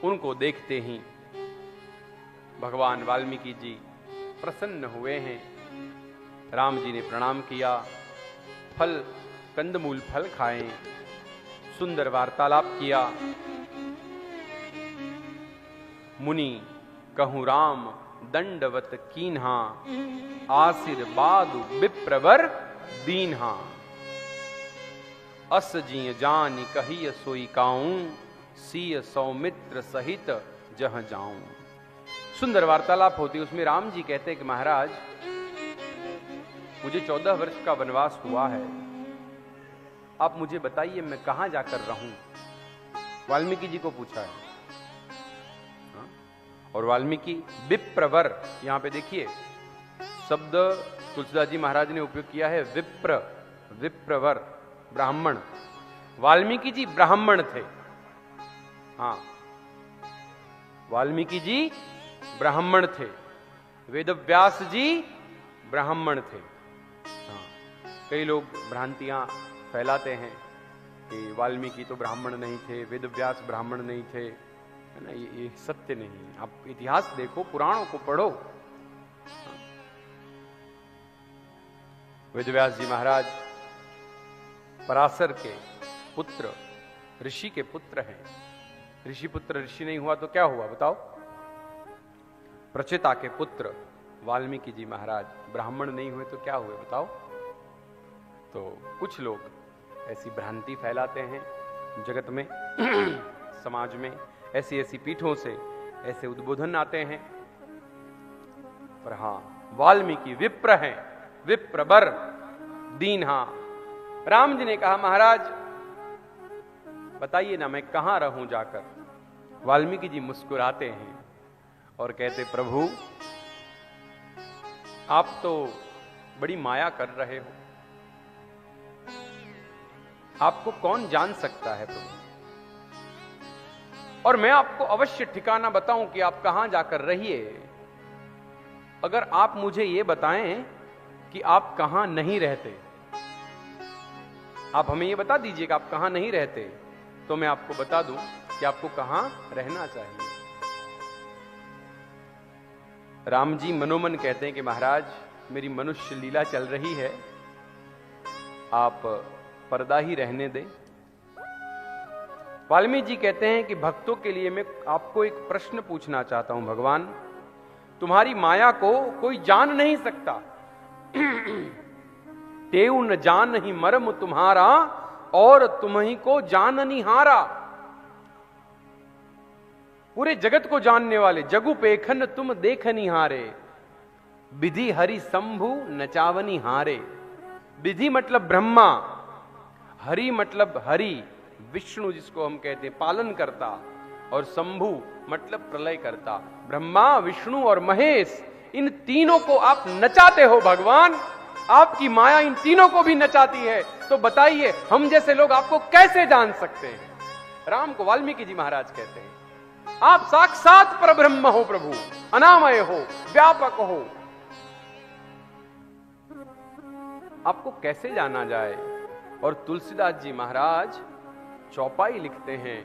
उनको देखते ही भगवान वाल्मीकि जी प्रसन्न हुए हैं। राम जी ने प्रणाम किया, फल कंदमूल फल खाए, सुंदर वार्तालाप किया। मुनि कहूं राम दंडवत कीन्हा, आशीर्वाद विप्रवर दीन्हा। अस जिय जान कहिय सोई काऊं, सीय सौमित्र सहित जह जाऊं। सुंदर वार्तालाप होती, उसमें राम जी कहते हैं कि महाराज मुझे 14 वर्ष का वनवास हुआ है, आप मुझे बताइए मैं कहां जाकर रहूं। वाल्मीकि जी को पूछा है। और वाल्मीकि विप्रवर, यहां पे देखिए शब्द तुलसीदास जी महाराज ने उपयोग किया है, विप्र, विप्रवर, ब्राह्मण। वाल्मीकि जी ब्राह्मण थे। हाँ, वाल्मीकि जी ब्राह्मण थे, वेदव्यास जी ब्राह्मण थे। हाँ, कई लोग भ्रांतियां फैलाते हैं कि वाल्मीकि तो ब्राह्मण नहीं थे, वेदव्यास ब्राह्मण नहीं थे, है ना। ये सत्य नहीं। आप इतिहास देखो, पुराणों को पढ़ो। वेदव्यास जी महाराज पराशर के पुत्र, ऋषि के पुत्र हैं। ऋषि पुत्र ऋषि नहीं हुआ तो क्या हुआ बताओ? प्रचिता के पुत्र वाल्मीकि जी महाराज ब्राह्मण नहीं हुए तो क्या हुए बताओ? तो कुछ लोग ऐसी भ्रांति फैलाते हैं जगत में, समाज में, ऐसी ऐसी पीठों से ऐसे उद्बोधन आते हैं। पर हां, वाल्मीकि विप्र हैं, विप्रवर दीन्हा। राम जी ने कहा महाराज बताइए ना मैं कहां रहूं जाकर। वाल्मीकि जी मुस्कुराते हैं और कहते प्रभु आप तो बड़ी माया कर रहे हो, आपको कौन जान सकता है प्रभु, और मैं आपको अवश्य ठिकाना बताऊं कि आप कहां जाकर रहिए। अगर आप मुझे यह बताएं कि आप कहां नहीं रहते, आप हमें यह बता दीजिए कि आप कहां नहीं रहते, तो मैं आपको बता दूं कि आपको कहां रहना चाहिए। राम जी मनोमन कहते हैं कि महाराज मेरी मनुष्य लीला चल रही है, आप पर्दा ही रहने दें। वाल्मीकि जी कहते हैं कि भक्तों के लिए मैं आपको एक प्रश्न पूछना चाहता हूं भगवान, तुम्हारी माया को कोई जान नहीं सकता। तेऊ न जान ही मर्म तुम्हारा, और तुम्ही को जाननिहारा। पूरे जगत को जानने वाले, जगु पेखन तुम देखनिहारे, विधि हरि शंभु नचावनी हारे। विधि मतलब ब्रह्मा, हरि मतलब हरि विष्णु जिसको हम कहते हैं पालन करता, और शंभु मतलब प्रलय करता। ब्रह्मा विष्णु और महेश, इन तीनों को आप नचाते हो भगवान, आपकी माया इन तीनों को भी नचाती है। तो बताइए हम जैसे लोग आपको कैसे जान सकते हैं? राम को वाल्मीकि जी महाराज कहते हैं आप साक्षात परब्रह्म हो प्रभु, अनामय हो, व्यापक हो, आपको कैसे जाना जाए? और तुलसीदास जी महाराज चौपाई लिखते हैं,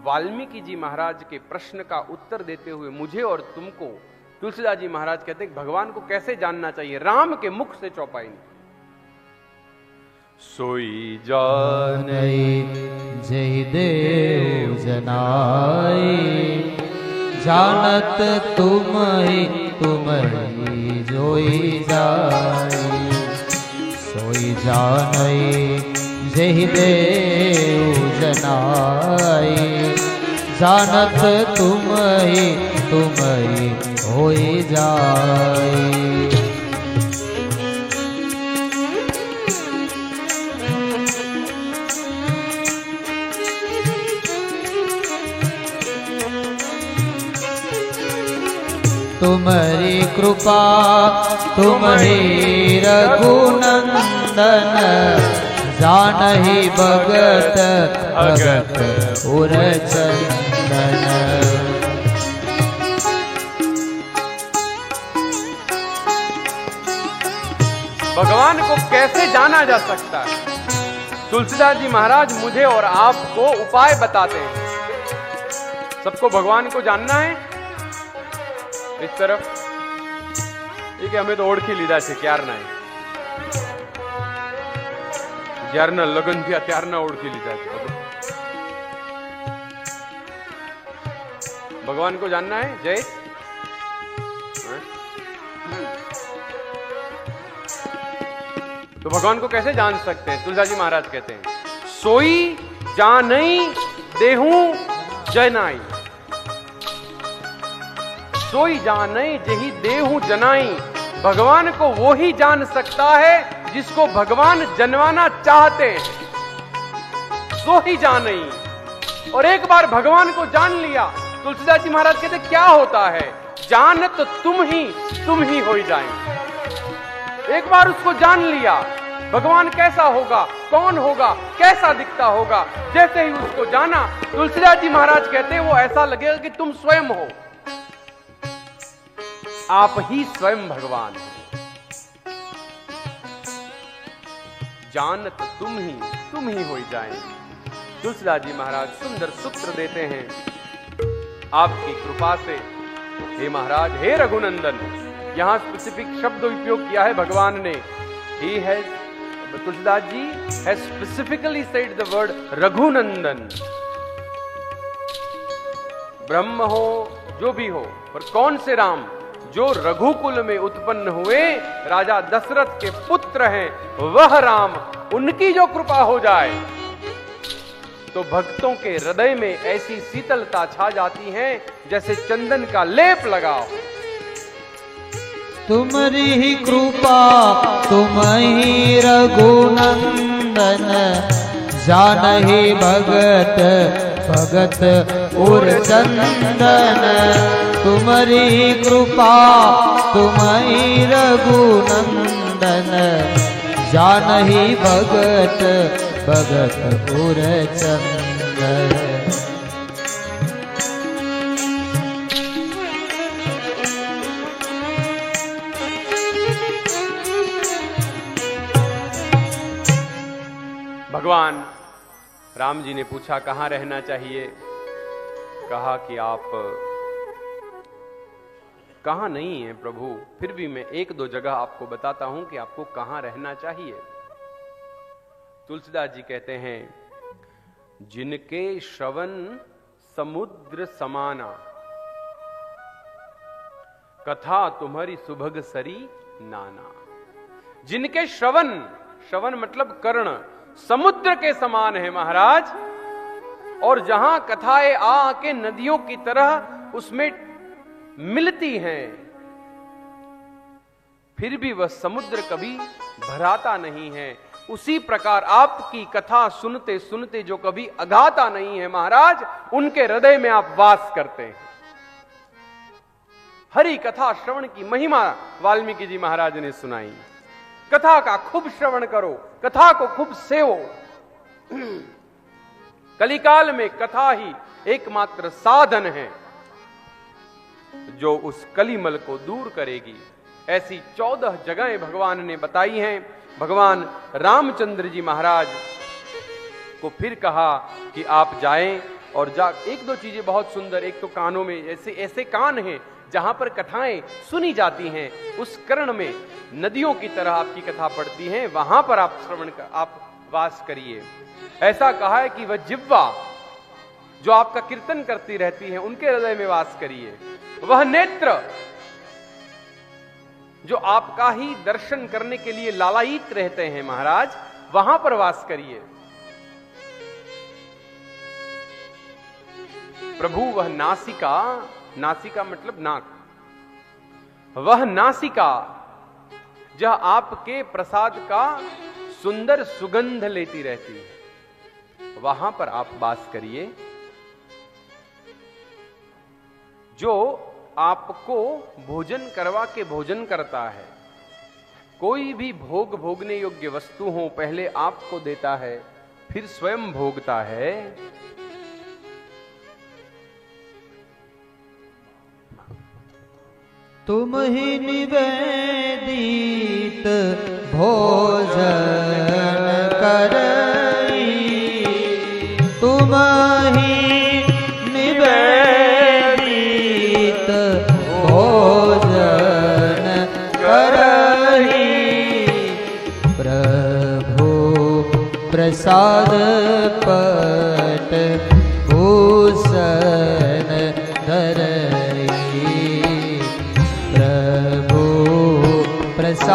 वाल्मीकि जी महाराज के प्रश्न का उत्तर देते हुए मुझे और तुमको तुलसीदास जी महाराज कहते हैं भगवान को कैसे जानना चाहिए। राम के मुख से चौपाई नहीं। सोई जानई जय देव जनाई, जानत तुम्हि जोई जाई। सोई जानई जय देव जनाई, जानत तुम्हि होई जाई। तुम्हारी कृपा तुम्हारी रघुनंदन, जानहि भगत भगत उर चंदन। भगवान को कैसे जाना जा सकता है? तुलसीदास जी महाराज मुझे और आपको उपाय बताते हैं। सबको भगवान को जानना है। इस तरफ ठीक है, हमें तो ओढ़ लीधा છે ક્યારના જ્યારના લગ્ન થયા ત્યારના ઓળખી લીધા છે। भगवान को जानना है। जय तो भगवान को कैसे जान सकते हैं? तुलसीदास जी महाराज कहते हैं, सोई जानई देहू जनाई, सोई जानई जेही देहू जनाई। भगवान को वो ही जान सकता है जिसको भगवान जनवाना चाहते हैं, सो ही जानई। और एक बार भगवान को जान लिया, तुलसीदास जी महाराज कहते क्या होता है? जानत तुम ही हो जाए। एक बार उसको जान लिया, भगवान कैसा होगा, कौन होगा, कैसा दिखता होगा, जैसे ही उसको जाना, तुलसीदास जी महाराज कहते हैं वो ऐसा लगेगा कि तुम स्वयं हो, आप ही स्वयं भगवान हो। जानत तुम ही हो जाए। तुलसीदास जी महाराज सुंदर सूत्र देते हैं, आपकी कृपा से हे महाराज, हे रघुनंदन। यहां स्पेसिफिक शब्द उपयोग किया है भगवान ने। He has, Tulsidas ji has specifically said the word Raghunandan. ब्रह्म हो जो भी हो, पर कौन से राम? जो रघुकुल में उत्पन्न हुए, राजा दशरथ के पुत्र हैं, वह राम। उनकी जो कृपा हो जाए तो भक्तों के हृदय में ऐसी शीतलता छा जाती है जैसे चंदन का लेप लगाओ। तुम्हारी ही कृपा, तुम ही रघुनंदन, जानहि भगत भगत उर चंदन। तुम्हारी ही कृपा, तुम ही रघुनंदन, जानहि भगत भगत उर चंदन। भगवान राम जी ने पूछा कहां रहना चाहिए? कहा कि आप कहां नहीं है प्रभु, फिर भी मैं एक दो जगह आपको बताता हूं कि आपको कहां रहना चाहिए। तुलसीदास जी कहते हैं, जिनके श्रवण समुद्र समाना, कथा तुम्हारी सुभग सरी नाना। जिनके श्रवण, श्रवण मतलब कर्ण, समुद्र के समान है महाराज, और जहां कथाएं आके नदियों की तरह उसमें मिलती हैं, फिर भी वह समुद्र कभी भराता नहीं है। उसी प्रकार आपकी कथा सुनते सुनते जो कभी अघाता नहीं है महाराज, उनके हृदय में आप वास करते हैं। हरि कथा श्रवण की महिमा वाल्मीकि जी महाराज ने सुनाई। कथा का खूब श्रवण करो, कथा को खूब सेवो। कलिकाल में कथा ही एकमात्र साधन है जो उस कलिमल को दूर करेगी। ऐसी 14 जगहें भगवान ने बताई हैं। भगवान रामचंद्र जी महाराज को फिर कहा कि आप जाएं और एक दो चीजें बहुत सुंदर। एक तो कानों में ऐसे कान हैं जहां पर कथाएं सुनी जाती हैं, उस कर्ण में नदियों की तरह आपकी कथा पड़ती है, वहां पर आप श्रवण कर, आप वास करिए। ऐसा कहा है कि वह जिह्वा जो आपका कीर्तन करती रहती है, उनके हृदय में वास करिए। वह नेत्र जो आपका ही दर्शन करने के लिए लालायित रहते हैं महाराज, वहां पर वास करिए। प्रभु वह नासिका, नासिका मतलब नाक, वह नासिका जह आपके प्रसाद का सुंदर सुगंध लेती रहती है, वहां पर आप वास करिए। जो आपको भोजन करवा के भोजन करता है, कोई भी भोग भोगने योग्य वस्तु हो, पहले आपको देता है फिर स्वयं भोगता है। तुम ही निवेदित भोजन करई, तुम ही निवेदित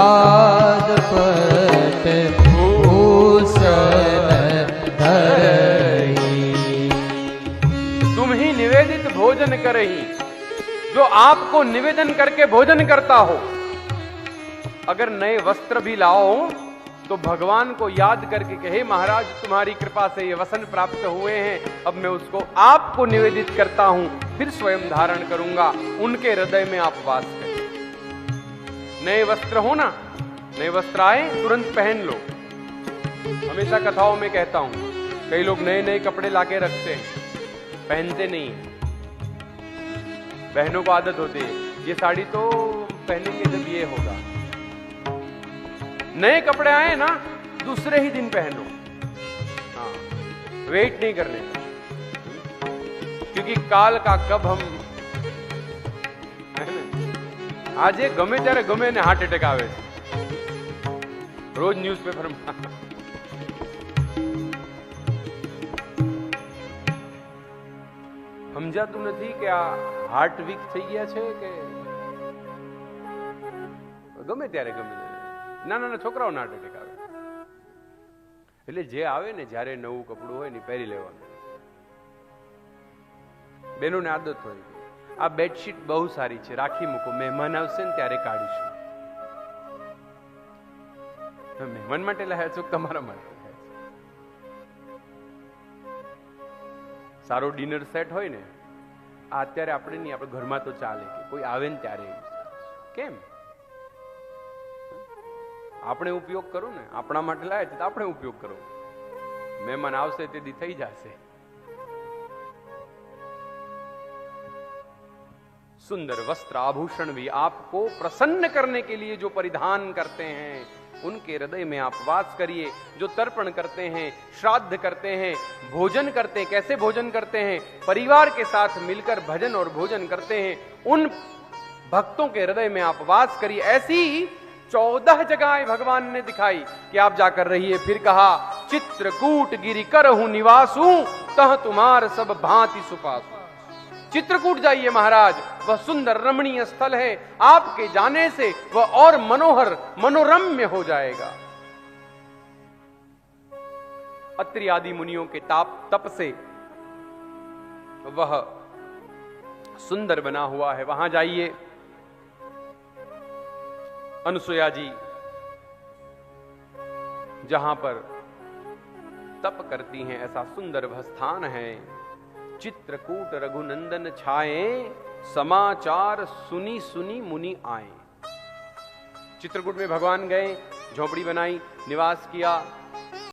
राजपट भूषण धरई। तुम ही निवेदित भोजन करही, जो आपको निवेदन करके भोजन करता हो। अगर नए वस्त्र भी लाओ तो भगवान को याद करके कहे महाराज तुम्हारी कृपा से ये वसन प्राप्त हुए हैं, अब मैं उसको आपको निवेदित करता हूं, फिर स्वयं धारण करूंगा। उनके हृदय में आप वास करें। नए वस्त्र हो ना, नए वस्त्र आए तुरंत पहन लो। हमेशा कथाओं में कहता हूं, कई लोग नए नए कपड़े लाके रखते हैं, पहनते नहीं है। बहनों को आदत होती है, ये साड़ी तो पहनेंगे जब ये होगा। नए कपड़े आए ना, दूसरे ही दिन पहनो। हाँ, वेट नहीं करने का, क्योंकि काल का कब हम आज ये गमे त्यारे गमे ने हार्ट अटैक आवे रोज न्यूज़पेपर में। સમજાતું નથી કે આ હાર્ટ વીક થઈ ગયા છે કે ગમે ત્યારે ગમે નાના નાના છોકરાઓને હાર્ટ એટેક આવે, એટલે જે આવે ને જ્યારે નવું કપડું હોય ને પહેરી લેવાનું. બેનોને આદત હોય આ બેડશીટ બહુ સારી છે, રાખી મૂકો, મહેમાન આવશે ને ત્યારે કાઢીશું. મહેમાન માટે લાયા છો તમારા માટે? સારો ડિનર સેટ હોય ને આ અત્યારે આપણે નહીં, આપણે ઘરમાં તો ચાલે કે કોઈ આવે ને ત્યારે કેમ આપણે ઉપયોગ કરો ને, આપણા માટે લાવે તો આપણે ઉપયોગ કરો, મહેમાન આવશે તેથી થઈ જશે. सुंदर वस्त्र आभूषण भी आपको प्रसन्न करने के लिए जो परिधान करते हैं उनके हृदय में आप वास करिए. जो तर्पण करते हैं, श्राद्ध करते हैं, भोजन करते हैं, कैसे भोजन करते हैं? परिवार के साथ मिलकर भजन और भोजन करते हैं, उन भक्तों के हृदय में आप वास करिए. ऐसी 14 जगहें भगवान ने दिखाई कि आप जाकर रहिए. फिर कहा चित्रकूट गिरि करहूं निवासू, तह तुम्हार सब भांति सुपासु. चित्रकूट जाइए महाराज, वह सुंदर रमणीय स्थल है, आपके जाने से वह और मनोहर मनोरम्य हो जाएगा. अत्रि आदि मुनियों के तप से वह सुंदर बना हुआ है, वहां जाइए. अनुसुया जी जहां पर तप करती हैं, ऐसा सुंदर वह स्थान है. चित्रकूट रघुनंदन छाए, समाचार सुनी सुनी मुनि आए. चित्रकूट में भगवान गए, झोपड़ी बनाई, निवास किया,